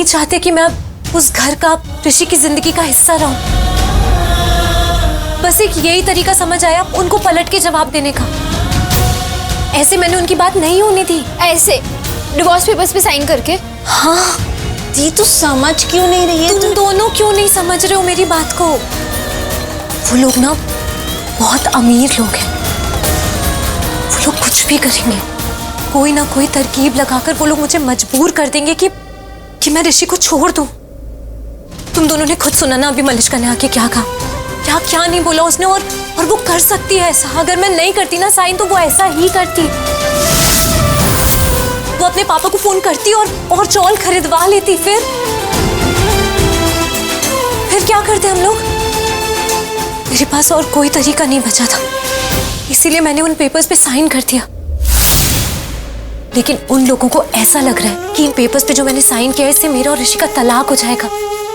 नहीं चाहते कि मैं अब उस घर का, ऋषि की जिंदगी का हिस्सा रहूं। बस एक यही तरीका समझ आया उनको पलट के जवाब देने का। ऐसे मैंने उनकी बात नहीं होने दी। ऐसे डिवोर्स पेपर्स पे साइन करके? हाँ दी, तू समझ क्यों नहीं रही है? तुम दोनों क्यों नहीं समझ रहे हो मेरी बात को? वो लोग ना बहुत अमीर लोग हैं। वो लोग कुछ भी करेंगे, कोई ना कोई तरकीब लगाकर वो लोग मुझे मजबूर कर देंगे कि मैं ऋषि को छोड़ दूं। तुम दोनों ने खुद सुना ना अभी मलिष्का ने आके क्या कहा, क्या क्या नहीं बोला उसने। और वो कर सकती है ऐसा। अगर मैं नहीं करती ना साइन तो वो ऐसा ही करती। वो अपने पापा को फोन करती और चौल खरीदवा लेती। फिर क्या करते हम लोग? मेरे पास और कोई तरीका नहीं बचा था, इसीलिए मैंने उन पेपर्स पे साइन कर दिया। लेकिन उन लोगों को ऐसा लग रहा है कि इन पेपर्स पे जो मैंने साइन किया है इससे मेरा और ऋषि का तलाक हो जाएगा।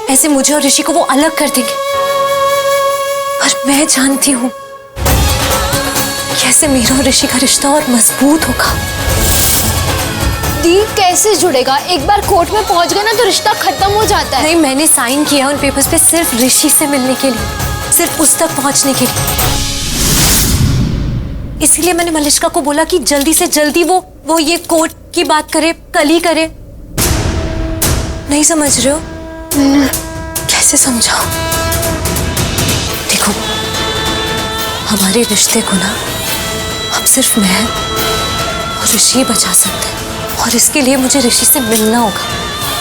ऐसे मुझे और ऋषि को वो अलग कर देंगे। और मैं जानती हूँ कैसे मेरा और ऋषि का रिश्ता और मजबूत होगा। दी, कैसे जुड़ेगा? एक बार कोर्ट में पहुंच गए ना तो रिश्ता खत्म हो जाता है। नहीं, मैंने साइन किया उन पेपर्स पे सिर्फ ऋषि से मिलने के लिए, सिर्फ उस तक पहुंचने के लिए। इसीलिए मैंने मलिष्का को बोला कि जल्दी से जल्दी वो ये कोर्ट की बात करे, कल ही करे। नहीं समझ रहे हो? कैसे समझाओ? देखो, हमारे रिश्ते को ना अब सिर्फ मैं और ऋषि बचा सकते हैं। और इसके लिए मुझे ऋषि से मिलना होगा,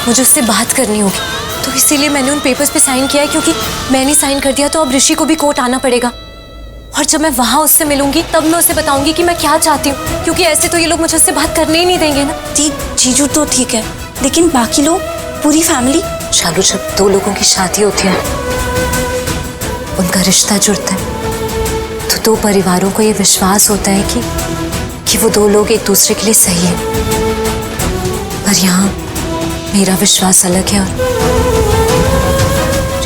मुझे उससे बात करनी होगी। तो इसीलिए मैंने उन पेपर्स पे साइन किया है, क्योंकि मैंने साइन कर दिया तो अब ऋषि को भी कोर्ट आना पड़ेगा। और जब मैं वहां उससे मिलूंगी तब मैं उसे बताऊंगी कि मैं क्या चाहती हूँ, क्योंकि ऐसे तो ये लोग मुझे उससे बात करने ही नहीं देंगे ना। जीजू तो ठीक है, लेकिन बाकी लोग, पूरी फैमिली? शालू, जब दो लोगों की शादी होती है, उनका रिश्ता जुड़ता है, तो दो परिवारों को ये विश्वास होता है कि वो दो लोग एक दूसरे के लिए सही है। पर यहाँ मेरा विश्वास अलग है और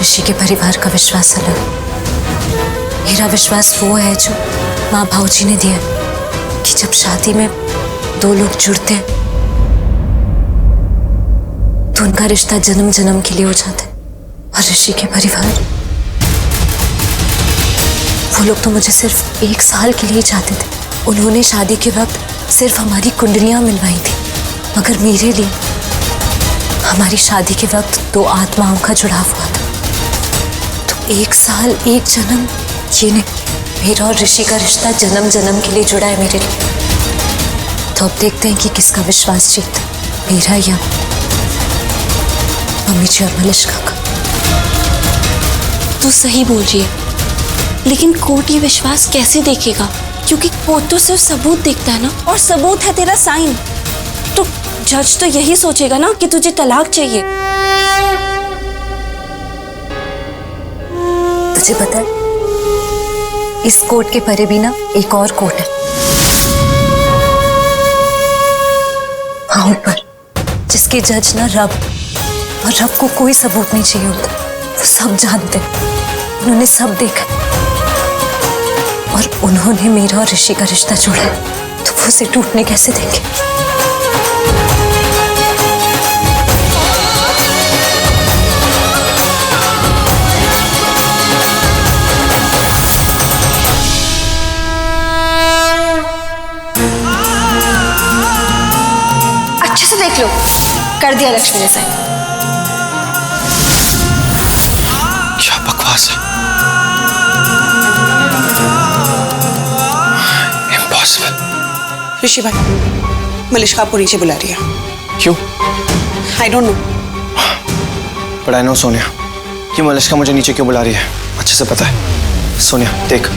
ऋषि के परिवार का विश्वास अलग है। मेरा विश्वास वो है जो माँ भाऊजी ने दिया, कि जब शादी में दो लोग जुड़ते हैं तो उनका रिश्ता जन्म जन्म के लिए हो जाता है। और ऋषि के परिवार, वो लोग तो मुझे सिर्फ 1 साल के लिए चाहते थे। उन्होंने शादी के वक्त सिर्फ हमारी कुंडलियां मिलवाई थी, मगर मेरे लिए हमारी शादी के वक्त 2 आत्माओं का जुड़ाव हुआ था। तो 1 साल 1 जन्म, ये नहीं, मेरा और ऋषि का रिश्ता जन्म जन्म के लिए जुड़ा है मेरे लिए। तो अब देखते हैं कि किसका विश्वास जीतता, मेरा या मम्मी जी और मलिष्का का। तू सही बोल रही है, लेकिन कोर्ट ये विश्वास कैसे देखेगा? क्योंकि कोर्ट तो सिर्फ सबूत देखता है ना, और सबूत है तेरा साइन। तो जज तो यही सोचेगा ना कि तुझे तलाक चाहिए। तुझे पता है, इस कोर्ट के परे भी ना एक और कोर्ट है, वहां ऊपर, जिसके जज ना रब, और रब को कोई सबूत नहीं चाहिए होता। वो सब जानते हैं, उन्होंने सब देखा, और उन्होंने मेरा और ऋषि का रिश्ता जोड़ा है, तो वो उसे टूटने कैसे देंगे? अच्छे से देख लो, कर दिया लक्ष्मी ने साइन। क्या बकवास है, इम्पॉसिबल। ऋषि भाई, मलिष्का आपको नीचे बुला रही है। क्यों? I don't know. But I know Sonia, कि मलिष्का मुझे नीचे क्यों बुला रही है, अच्छे से पता है। सोनिया देख,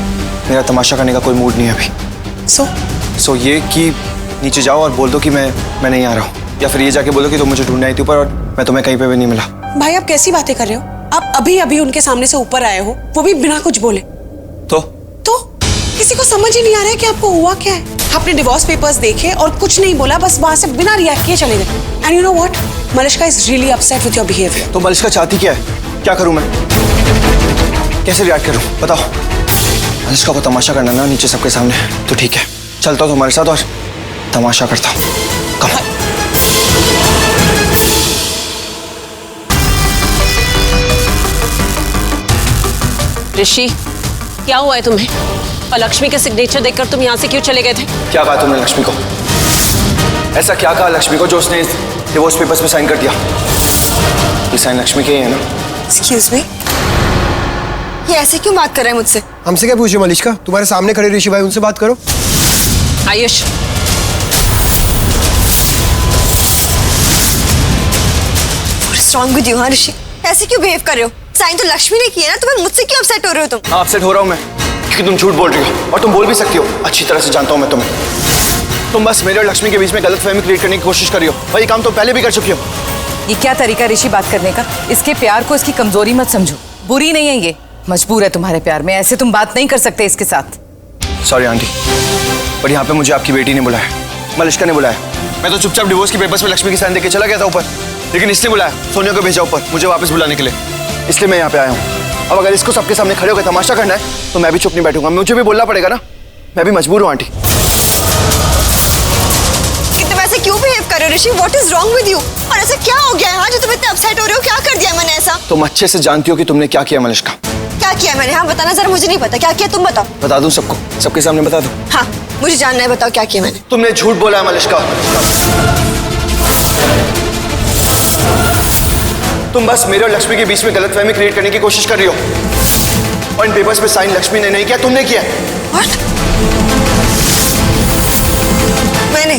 मेरा तमाशा करने का कोई मूड नहीं है अभी। सो ये कि नीचे जाओ और बोल दो कि मैं नहीं आ रहा हूँ, या फिर ये जाके बोलो कि तुम मुझे ढूंढने आई थी ऊपर और मैं तुम्हें कहीं पे भी नहीं मिला। भाई आप कैसी बातें कर रहे हो? आप अभी अभी उनके सामने से ऊपर आए हो, वो भी बिना कुछ बोले। तो किसी को समझ ही नहीं आ रहा है कि आपको हुआ क्या है। आपने डिवोर्स पेपर्स देखे और कुछ नहीं बोला, बस वहां से बिना रिएक्ट किए चले गए। And you know what, Malishka is really upset with your behaviour. तो मलिष्का चाहती क्या है? क्या करूं मैं? कैसे रिएक्ट करूं बताओ? मलिष्का को तमाशा करना ना नीचे सबके सामने, तो ठीक है, चलता हूं तुम्हारे साथ और तमाशा करता हूं। कम ऋषि, क्या हुआ है तुम्हें? और लक्ष्मी के सिग्नेचर देखकर तुम यहाँ से क्यों चले गए थे? क्या कहा तुमने लक्ष्मी को? ऐसा क्या कहा लक्ष्मी को जो उसने इस डिवोर्स पेपर्स पे साइन कर दिया? ये साइन लक्ष्मी के ही है ना? एक्सक्यूज मी, ये ऐसे क्यों बात कर रहे हैं मुझसे? हमसे क्या पूछे मलिश्का? तुम्हारे सामने खड़े ऋषि भाई, उनसे बात करो। Ayush, strong with you. हाँ ऋषि, ऐसे क्यों बिहेव कर रहे हो? साइन तो लक्ष्मी ने किया ना, तुम्हें मुझसे क्यों अपसेट हो रहे हो तुम? हाँ, अपसेट हो रहा हूँ मैं क्योंकि तुम झूठ बोल रही हो, और तुम बोल भी सकती हो। अच्छी तरह से जानता हूँ मैं तुम्हें। तुम बस मेरे और लक्ष्मी के बीच में गलतफहमी क्रिएट करने की कोशिश कर रही हो, और ये काम तो पहले भी कर चुकी हो। ये क्या तरीका ऋषि बात करने का? इसके प्यार को इसकी कमजोरी मत समझो, बुरी नहीं है ये, मजबूर है तुम्हारे प्यार में। ऐसे तुम बात नहीं कर सकते इसके साथ। सॉरी आंटी, पर यहाँ पे मुझे आपकी बेटी ने बुलाया, मलिश्का ने बुलाया। मैं तो चुपचाप डिवोर्स के पेपर्स में लक्ष्मी की साइन देके चला गया था ऊपर, लेकिन इसने बुलाया, सोनिया को भेजा ऊपर मुझे वापस बुलाने के लिए, इसलिए मैं यहाँ पे आया हूँ। अब अगर इसको सबके सामने खड़े होकर तमाशा करना है तो मैं भी चुप नहीं बैठूंगा, मुझे भी बोलना पड़ेगा ना। मैं भी मजबूर हूँ आंटी। तुम ऐसे क्यों बिहेव कर रहे हो Rishi? What is wrong with you? और ऐसा क्या हो गया है हाँ, जो तुम इतने अपसेट हो रहे हो? क्या कर दिया मैंने ऐसा? तुम अच्छे से जानती हो कि तुमने क्या किया मलिश्का। क्या किया मैंने? हाँ बताना जरा, मुझे नहीं पता क्या किया, तुम बताओ। बता दूं सबको, सबके सामने बता दूं? हाँ मुझे जानना है, बताओ क्या किया मैंने। तुमने झूठ बोला है मलिश्का। तुम बस मेरे और लक्ष्मी के बीच में गलतफहमी क्रिएट करने की कोशिश कर रही हो, और इन पेपर्स पे साइन लक्ष्मी ने नहीं किया, तुमने किया। What? मैंने?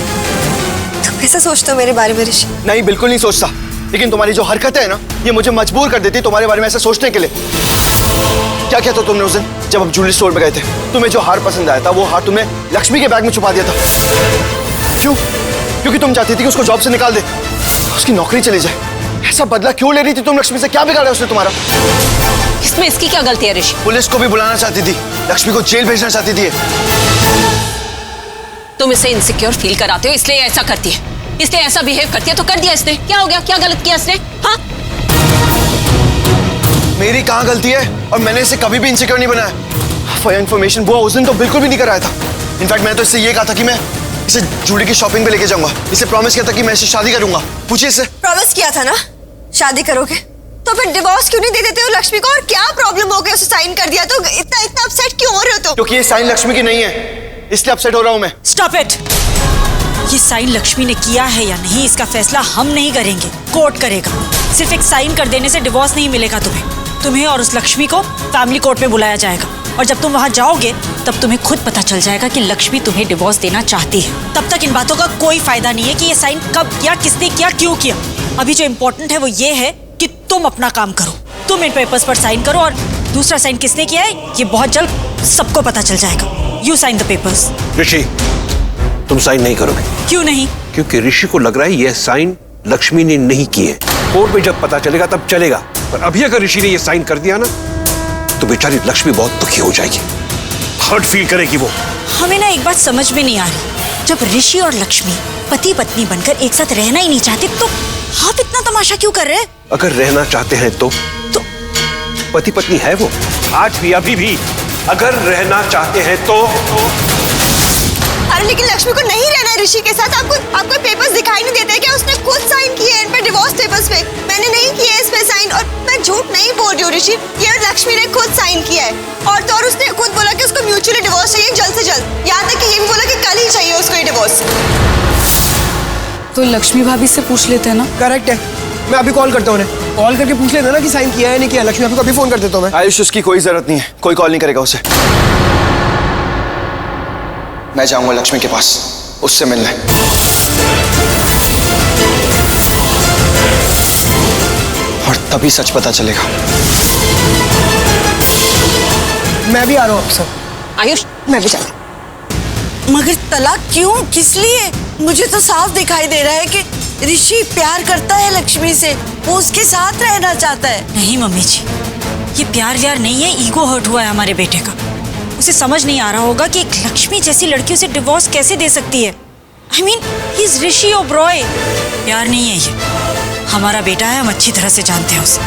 तुम ऐसा सोचते हो मेरे बारे में ऋषि? नहीं, बिल्कुल नहीं सोचता, लेकिन तुम्हारी जो हरकतें है ना, ये मुझे मजबूर कर देती तुम्हारे बारे में ऐसा सोचने के लिए। क्या किया था तुमने उस दिन जब हम ज्वेलरी स्टोर में गए थे? तुम्हें जो हार पसंद आया था वो हार तुमने लक्ष्मी के बैग में छुपा दिया था। क्यों? क्योंकि तुम चाहती थी कि उसको जॉब से निकाल दे, उसकी नौकरी चली जाए। ऐसा बदला क्यों ले रही थी तुम लक्ष्मी से? क्या बिगाड़ा उसने तुम्हारा? इसमें इसकी क्या गलती है ऋषि? पुलिस को भी बुलाना चाहती थी, लक्ष्मी को जेल भेजना चाहती थी। तुम इसे इनसिक्योर फील कराते हो इसलिए ऐसा करती है, इसलिए ऐसा बिहेव करती है। तो कर दिया इसने, क्या हो गया? क्या गलत किया इसने? हाँ, मेरी कहाँ गलती है? और मैंने इसे कभी भी इनसिक्योर नहीं बनाया। फॉर इन्फॉर्मेशन, वो उस दिन तो बिल्कुल भी नहीं कराया था। इनफैक्ट मैंने तो इससे ये कहा था कि मैं इसे जूड़ी की शॉपिंग पे लेके जाऊंगा, इसे प्रॉमिस किया था कि मैं इससे शादी करूंगा। पूछिए इससे। प्रॉमिस किया था ना शादी करोगे, तो फिर डिवोर्स क्यों नहीं दे देते हो लक्ष्मी को? और क्या प्रॉब्लम हो गया? उसे साइन कर दिया तो इतना अपसेट क्यों हो रहे हो तुम? क्योंकि ये साइन लक्ष्मी की नहीं है, इसलिए अपसेट हो रहा हूं मैं। Stop it! ये साइन लक्ष्मी ने किया है या नहीं इसका फैसला हम नहीं करेंगे, कोर्ट करेगा। सिर्फ एक साइन कर देने से डिवोर्स नहीं मिलेगा तुम्हें और उस लक्ष्मी को फैमिली कोर्ट में बुलाया जाएगा। और जब तुम वहां जाओगे तब तुम्हें खुद पता चल जाएगा कि लक्ष्मी तुम्हें डिवोर्स देना चाहती है। तब तक इन बातों का कोई फायदा नहीं है कि ये साइन कब किया, किसने किया, क्यों किया। अभी जो इम्पोर्टेंट है वो ये है कि तुम अपना काम करो, तुम इन पेपर्स पर साइन करो, और दूसरा साइन किसने किया है ये बहुत जल्द सबको पता चल जाएगा। You sign the papers. Rishi, तुम साइन नहीं करोगे। क्यों नहीं? क्योंकि ऋषि को लग रहा है यह साइन लक्ष्मी ने नहीं किए। कोर्ट में जब पता चलेगा तब चलेगा, पर अभी अगर ऋषि ने यह साइन कर दिया ना तो बेचारी लक्ष्मी बहुत दुखी हो जाएगी, हर्ट फील करेगी वो। हमें ना एक बात समझ में नहीं आ रही, जब ऋषि और लक्ष्मी पति पत्नी बनकर एक साथ रहना ही नहीं चाहते तो आप इतना तमाशा क्यों कर रहे हैं? अगर रहना चाहते हैं तो पति पत्नी है वो, आज भी अभी भी अगर रहना चाहते हैं तो। अरे लेकिन लक्ष्मी को नहीं रहना है ऋषि के साथ। आपको पेपर्स दिखाई नहीं देते क्या? उसने खुद साइन किए इन पे, डिवोर्स पेपर्स पे। मैंने नहीं किए इस पे साइन, और मैं झूठ नहीं बोल रही हूँ ऋषि, ये लक्ष्मी ने खुद साइन किया है। और तो और उसने खुद बोला कि उसको म्यूचुअली डिवोर्स चाहिए जल्द से जल्द, यहाँ तक कि ये भी बोला कि कल ही चाहिए उसको ये डिवोर्स। तो लक्ष्मी भाभी से पूछ लेते हैं ना। करेक्ट है, मैं अभी कॉल करता हूँ उन्हें, कॉल करके पूछ लेना ना कि साइन किया है नहीं किया। लक्ष्मी भाभी को अभी फोन कर देता हूँ मैं। आयुष, उसकी कोई जरूरत नहीं है, कोई कॉल नहीं करेगा उसे। मैं जाऊंगा लक्ष्मी के पास उससे मिलने। और तभी सच पता चलेगा। मैं भी आ रहा हूँ आपसे। आयुष, मैं भी चलती। मगर तलाक क्यों, किस लिए? मुझे तो साफ दिखाई दे रहा है कि ऋषि प्यार करता है लक्ष्मी से, वो उसके साथ रहना चाहता है। नहीं मम्मी जी, ये प्यार व्यार नहीं है, ईगो हर्ट हुआ है हमारे बेटे का। उसे समझ नहीं आ रहा होगा कि एक लक्ष्मी जैसी लड़की उसे डिवोर्स कैसे दे सकती है। I mean, he is ऋषि ओबरॉय। प्यार नहीं है ये, हमारा बेटा है, हम अच्छी तरह से जानते हैं उसे।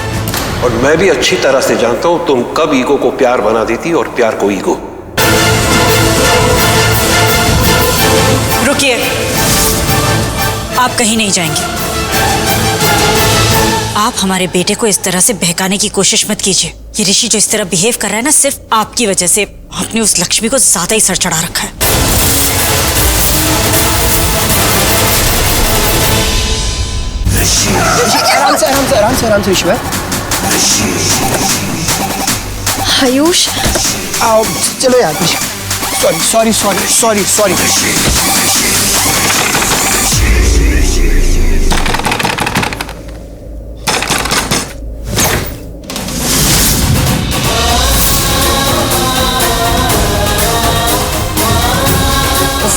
और मैं भी अच्छी तरह से जानता हूं तुम कब ईगो को प्यार बना देती और प्यार को ईगो। रुकिए, आप कहीं नहीं जाएंगे। आप हमारे बेटे को इस तरह से बहकाने की कोशिश मत कीजिए। ये ऋषि जो इस तरह बिहेव कर रहा है ना, सिर्फ आपकी वजह से। आपने उस लक्ष्मी को ज्यादा ही सर चढ़ा रखा है। आराम से ऋषि भाई। आयुष, आओ चलो यार ऋषि। सॉरी।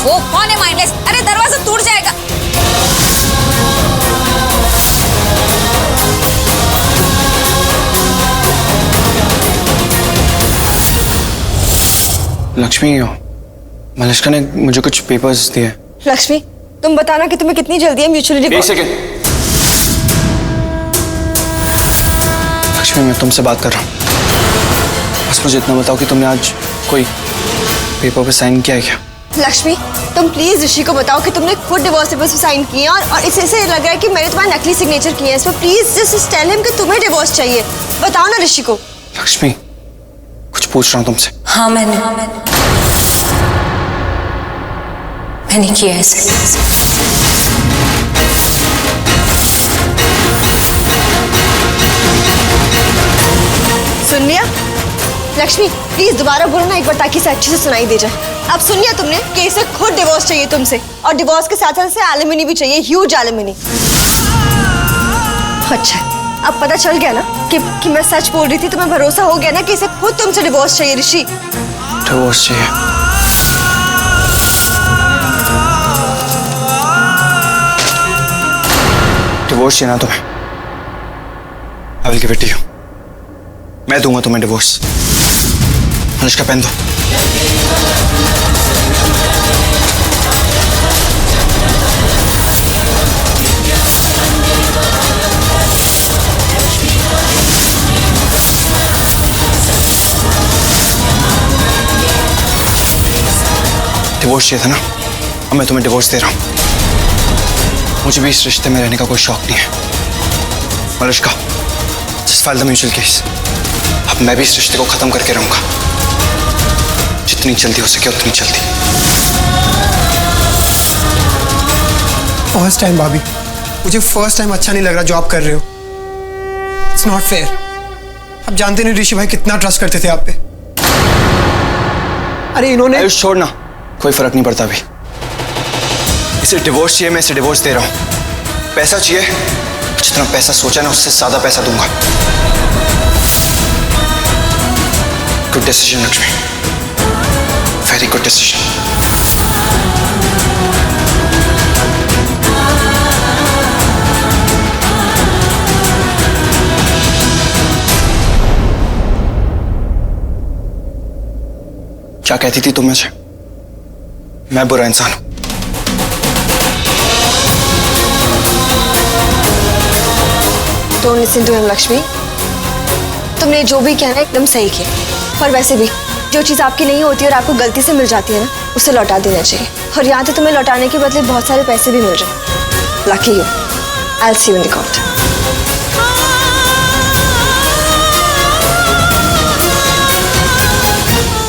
वो कौन है माइंडलेस? अरे दरवाजा टूट जाएगा। लक्ष्मी हो, मलिश्का ने मुझे कुछ पेपर्स दिए। लक्ष्मी, तुम बताना कि तुम्हें कितनी जल्दी है म्यूचुअली एक सेकेंड। लक्ष्मी, मैं तुमसे बात कर रहा हूँ। बस मुझे इतना बताओ कि तुमने आज कोई पेपर पे साइन किया है क्या? लक्ष्मी, तुम प्लीज ऋषि को बताओ कि तुमने खुद डिवोर्स पेपर्स पे साइन किए हैं और इससे लग रहा है कि मैंने तुम्हारा नकली सिग्नेचर किया है इसमें। प्लीज जस्ट टेल हिम कि तुम्हें डिवोर्स चाहिए। बताओ ना ऋषि को। लक्ष्मी, कुछ पूछ रहा हूँ तुमसे। हाँ मैंने किया ऐसे। सुन लिया? लक्ष्मी प्लीज दोबारा बोलो ना एक बार, ताकि इसे अच्छे से सुनाई दे जाए। अब सुन लिया तुमने कि इसे खुद डिवोर्स चाहिए तुमसे, और डिवोर्स के साथ साथ इसे एलिमनी भी चाहिए, ह्यूज एलिमनी। अच्छा, अब पता चल गया ना कि मैं सच बोल रही थी। तुम्हें भरोसा हो गया ना कि इसे खुद तुमसे डिवोर्स चाहिए ऋषि? डिवोर्स चाहिए? डिवोर्स चाहिए ना तुम्हें? I will give it to you. मैं दूंगा तुम्हें डिवोर्स। मलिश्का पहन दो। डिवोर्स चाहिए था ना? अब मैं तुम्हें डिवोर्स दे रहा हूं। मुझे भी इस रिश्ते में रहने का कोई शौक नहीं है। Malishka, just file the mutual case. अब मैं भी इस रिश्ते को खत्म करके रहूंगा, जितनी जल्दी हो सके उतनी जल्दी। फर्स्ट टाइम भाभी, मुझे फर्स्ट टाइम अच्छा नहीं लग रहा जो आप कर रहे हो। It's not fair. आप जानते नहीं ऋषि भाई कितना ट्रस्ट करते थे आप पे। अरे इन्होंने। आयुष छोड़ना, कोई फर्क नहीं पड़ता अभी। इसे डिवोर्स चाहिए, मैं इसे डिवोर्स दे रहा हूं। पैसा चाहिए, जितना पैसा सोचा ना उससे ज्यादा पैसा दूंगा। Good decision Lakshmi, very good decision. क्या कहती थी तुम मुझे? मैं बुरा इंसान हूं। Don't listen to him Lakshmi. तुमने जो भी किया ना एकदम सही किया। और वैसे भी जो चीज़ आपकी नहीं होती और आपको गलती से मिल जाती है ना, उसे लौटा देना चाहिए। और यहाँ तो तुम्हें लौटाने के बदले बहुत सारे पैसे भी मिल रहे हैं। Lucky you. I will see you in the court.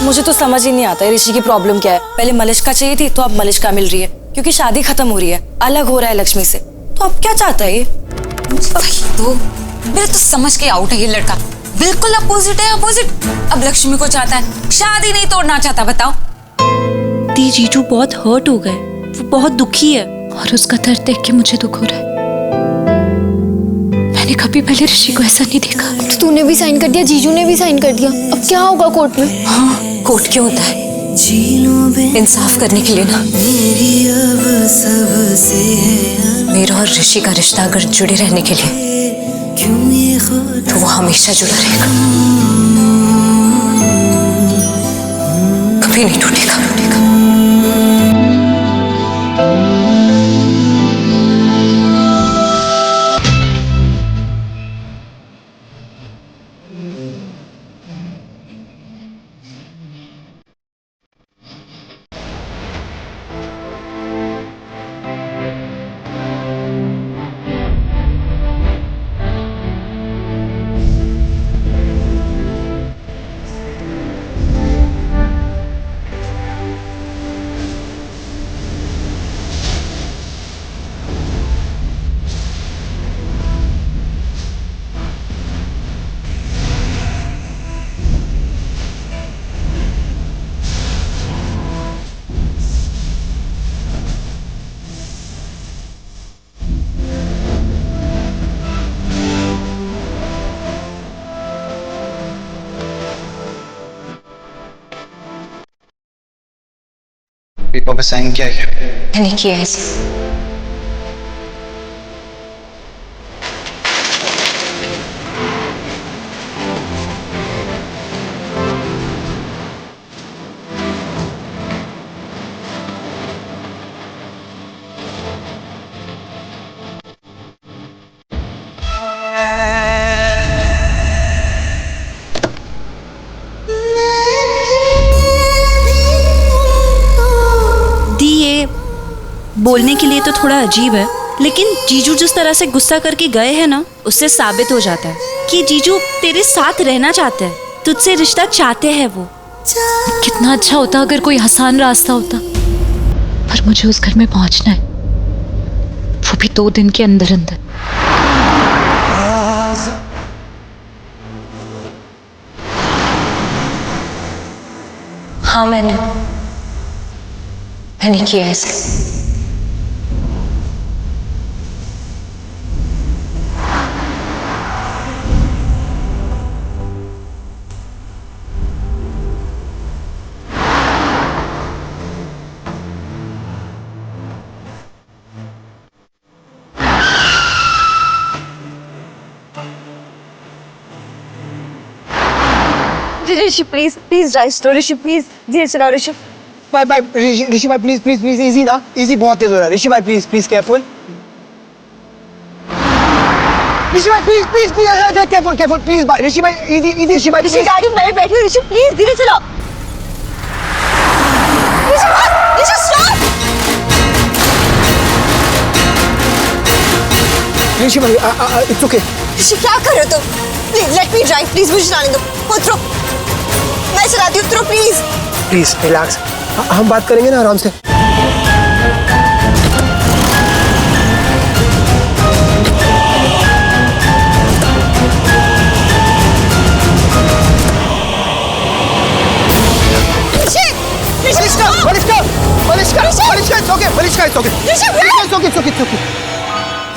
मुझे तो समझ ही नहीं आता है ऋषि की प्रॉब्लम क्या है। पहले मलिश्का चाहिए थी तो अब मलिश्का मिल रही है, क्योंकि शादी खत्म हो रही है, अलग हो रहा है लक्ष्मी से। तो अब क्या चाहता है ये? तो मेरे तो समझ के आउट है ये लड़का। बिल्कुल अपोजिट है, अपोजिट। अब लक्ष्मी को चाहता है, शादी नहीं तोड़ना चाहता। बताओ दी, जीजू बहुत हर्ट हो गए, वो बहुत दुखी है। और उसका दर्द देख के मुझे दुख हो रहा है। मैंने कभी पहले ऋषि को ऐसा नहीं देखा। तो तूने भी साइन कर दिया, जीजू ने भी साइन कर दिया। अब क्या होगा कोर्ट में? हाँ, कोर्ट क्यों होता है? इंसाफ करने के लिए ना। मेरा और ऋषि का रिश्ता अगर जुड़े रहने के लिए, तो वो हमेशा जुड़ा रहेगा, कभी नहीं टूटेगा। पेपर पे साइन किया है क्या? मैंने किया है सर। बोलने के लिए तो थोड़ा अजीब है, लेकिन जीजू जिस तरह से गुस्सा करके गए हैं ना, उससे साबित हो जाता है कि जीजू तेरे साथ रहना चाहते हैं, तुझसे रिश्ता चाहते हैं वो। कितना अच्छा होता अगर कोई आसान रास्ता होता, पर मुझे उस घर में पहुंचना है, वो भी 2 दिन के अंदर अंदर। हाँ मैंने किया है sir. Rishi please please drive slow, Rishi please धीरे चलाओ ऋषि। बाय बाय ऋषि भाई प्लीज प्लीज प्लीज, इजी ना, इजी बहुत तेज हो रहा है। ऋषि भाई प्लीज प्लीज केयरफुल। ऋषि भाई please please please careful careful please. भाई ऋषि भाई इजी इजी। ऋषि भाई ऋषि गाड़ी में बैठी हूँ, ऋषि प्लीज धीरे चलाओ। ऋषि स्टॉप। ऋषि भाई इट्स ओके। ऋषि क्या कर रहे हो तुम? Please let me drive, please मुझे चलाने दो। उतरो, मैं चलाती हूँ, उतरो प्लीज। प्लीज रिलैक्स, हम बात करेंगे ना आराम से।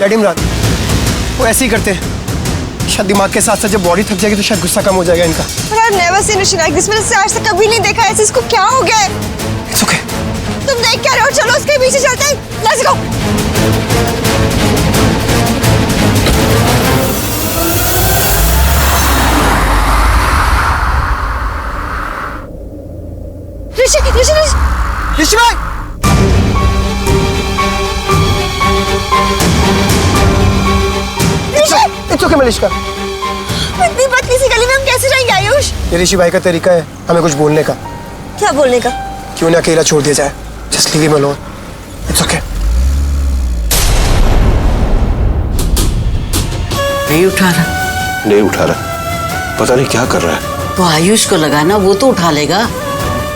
Let him run. वो ऐसे ही करते हैं, शायद दिमाग के साथ साथ जब बॉडी थक जाएगी तो शायद गुस्सा कम हो जाएगा इनका। I've never seen Rishi like this. मैंने इससे आज तक कभी नहीं देखा ऐसे। इसको क्या हो गया है? It's okay. तुम देख क्या रहे हो? चलो उसके पीछे चलते हैं। Let's go. ऋषि भाई इट्स ओके मलिश्का। इतनी पतली सी गली में हम कैसे जाएंगे आयुष? ये ऋषि भाई का तरीका है हमें कुछ बोलने का। क्या बोलने का? क्यों ना अकेला छोड़ दिया जाए। Just leave him alone, it's okay. नहीं उठा रहा। नहीं उठा रहा, पता नहीं क्या कर रहा है। तो आयुष को लगाना, वो तो उठा लेगा।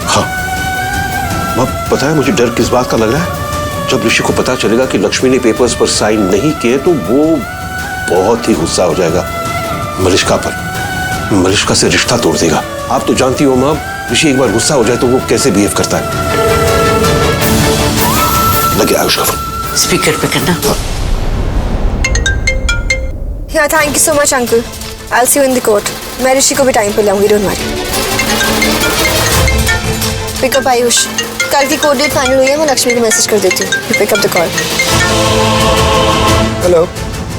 हाँ, पता है मुझे डर किस बात का लग रहा है? जब ऋषि को पता चलेगा कि लक्ष्मी ने पेपर्स पर साइन नहीं किए तो वो बहुत ही गुस्सा हो जाएगा मलिश्का पर। मलिश्का से रिश्ता तोड़ देगा। आप तो जानती हो माँ, ऋषि एक बार गुस्सा हो जाए तो वो कैसे बिहेव करता है। लगे आयुष का फोन स्पीकर पे करना। Yeah, thank you so much, uncle. I'll see you in the court. मैं ऋषि को भी टाइम पे लाऊंगी, don't worry. Pick up Ayush. कल की कोर्ट डेट फाइनल हुई है, मैं लक्ष्मी को मैसेज कर देती हूँ। Pick up the call. Hello.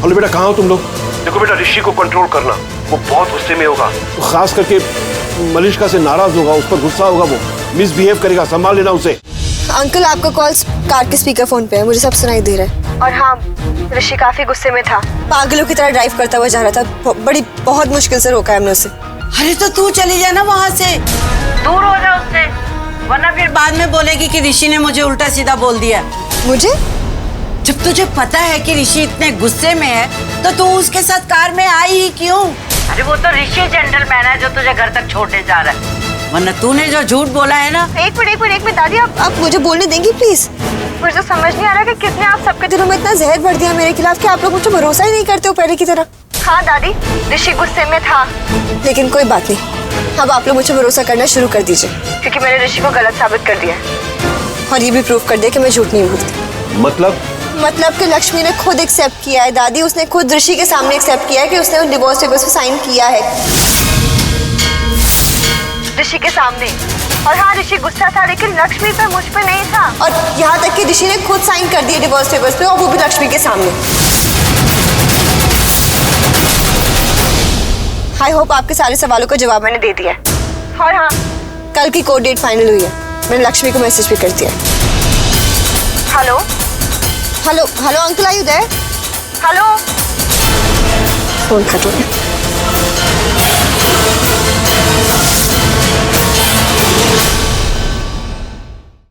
Hello बेटा, कहाँ हो तुम लोग? देखो बेटा, ऋषि को कंट्रोल करना, वो बहुत गुस्से में होगा। खास करके मलिश्का से नाराज होगा, उस पर गुस्सा होगा, वो मिसबिहेव करेगा, संभाल लेना उसे। अंकल आपका कॉल कार के स्पीकर फोन पे है, मुझे सब सुनाई दे रहा है। और हाँ, ऋषि काफी गुस्से में था, पागलों की तरह ड्राइव करता हुआ जा रहा था। बहुत मुश्किल से रोका है हमने उसे। अरे तो तू चली जाना वहाँ से, दूर हो जा उससे, वरना फिर बाद में बोलेगी कि ऋषि ने मुझे उल्टा सीधा बोल दिया। मुझे? जब तुझे पता है कि ऋषि इतने गुस्से में है तो तू उसके साथ कार में आई ही क्यों? अरे वो तो ऋषि जेंटलमैन है जो तुझे घर तक छोड़ने जा रहा है, वरना तूने जो झूठ बोला है ना। एक मिनट दादी, आप मुझे बोलने देंगी प्लीज? मुझे तो समझ नहीं आ रहा कि किसने आप सबके दिलों में इतना जहर भर दिया मेरे खिलाफ कि आप लोग मुझे भरोसा ही नहीं करते हो पहले की तरह। हाँ दादी, ऋषि गुस्से में था, लेकिन कोई बात नहीं, अब आप लोग मुझे भरोसा करना शुरू कर दीजिए, क्योंकि मैंने ऋषि को गलत साबित कर दिया है और ये भी प्रूव कर दिया कि मैं झूठ नहीं बोलती। मतलब कि लक्ष्मी ने खुद एक्सेप्ट किया है दादी, उसने खुद ऋषि के सामने एक्सेप्ट किया है कि उसने उन डिवोर्स पेपर्स पे साइन किया है ऋषि के सामने। और हाँ ऋषि गुस्सा था, लेकिन लक्ष्मी पे मुझ पे नहीं था। और यहाँ तक कि ऋषि ने खुद साइन कर दिए डिवोर्स पेपर्स पे, और वो भी लक्ष्मी के सामने। आई होप आपके सारे सवालों का जवाब मैंने दे दिया है। और हाँ, कल की कोर्ट डेट फाइनल हुई है। मैंने लक्ष्मी को मैसेज भी कर दिया। Hello hello hello uncle, are you there? Hello. Phone cut हो गया।